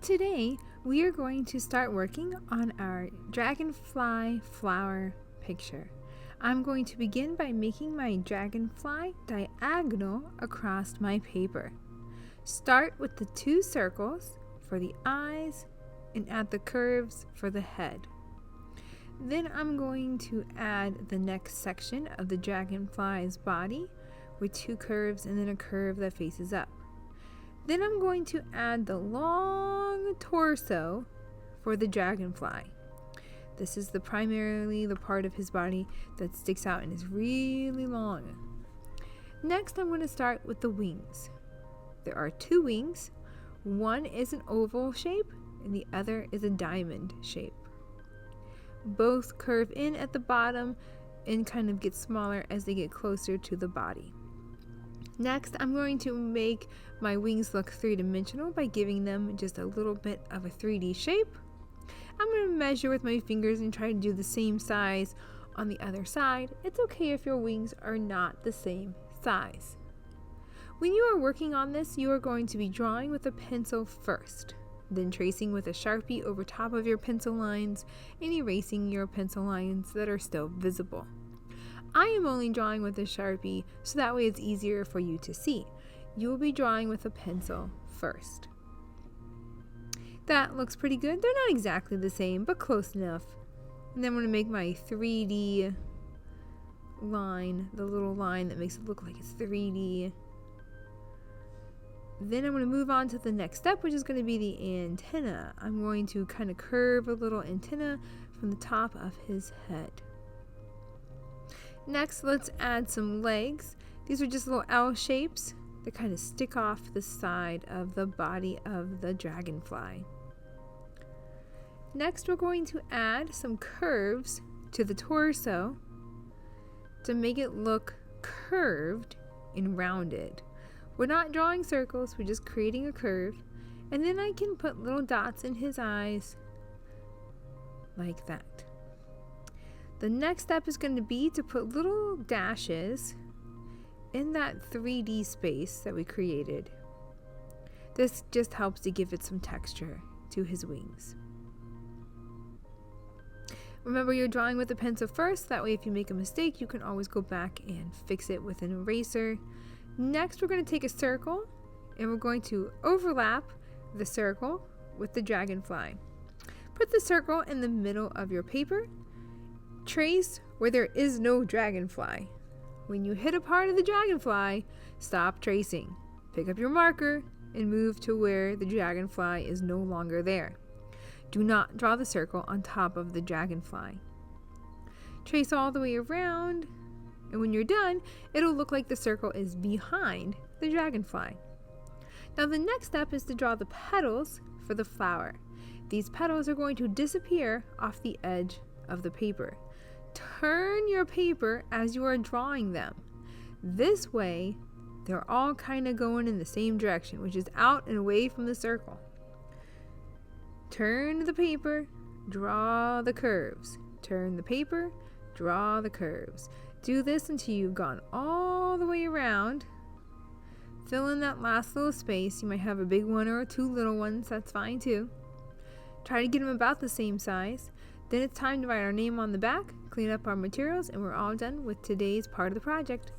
Today, we are going to start working on our dragonfly flower picture. I'm going to begin by making my dragonfly diagonal across my paper. Start with the 2 circles for the eyes and add the curves for the head. Then I'm going to add the next section of the dragonfly's body with 2 curves and then a curve that faces up. Then I'm going to add the long torso for the dragonfly. This is primarily the part of his body that sticks out and is really long. Next, I'm going to start with the wings. There are 2 wings. One is an oval shape and the other is a diamond shape. Both curve in at the bottom and kind of get smaller as they get closer to the body. Next, I'm going to make my wings look 3-dimensional by giving them just a little bit of a 3D shape. I'm going to measure with my fingers and try to do the same size on the other side. It's okay if your wings are not the same size. When you are working on this, you are going to be drawing with a pencil first, then tracing with a Sharpie over top of your pencil lines and erasing your pencil lines that are still visible. I am only drawing with a Sharpie so that way it's easier for you to see. You will be drawing with a pencil first. That looks pretty good. They're not exactly the same, but close enough. And then I'm going to make my 3D line, the little line that makes it look like it's 3D. Then I'm going to move on to the next step, which is going to be the antenna. I'm going to kind of curve a little antenna from the top of his head. Next, let's add some legs. These are just little L shapes that kind of stick off the side of the body of the dragonfly. Next, we're going to add some curves to the torso to make it look curved and rounded. We're not drawing circles, we're just creating a curve. And then I can put little dots in his eyes like that. The next step is going to be to put little dashes in that 3D space that we created. This just helps to give it some texture to his wings. Remember, you're drawing with a pencil first, that way if you make a mistake you can always go back and fix it with an eraser. Next, we're going to take a circle and we're going to overlap the circle with the dragonfly. Put the circle in the middle of your paper. Trace where there is no dragonfly. When you hit a part of the dragonfly, stop tracing. Pick up your marker and move to where the dragonfly is no longer there. Do not draw the circle on top of the dragonfly. Trace all the way around, and when you're done, it'll look like the circle is behind the dragonfly. Now the next step is to draw the petals for the flower. These petals are going to disappear off the edge of the paper. Turn your paper as you are drawing them. This way, they're all kind of going in the same direction, which is out and away from the circle. Turn the paper, draw the curves. Turn the paper, draw the curves. Do this until you've gone all the way around. Fill in that last little space. You might have a big one or 2 little ones, that's fine too. Try to get them about the same size. Then it's time to write our name on the back, clean up our materials, and we're all done with today's part of the project.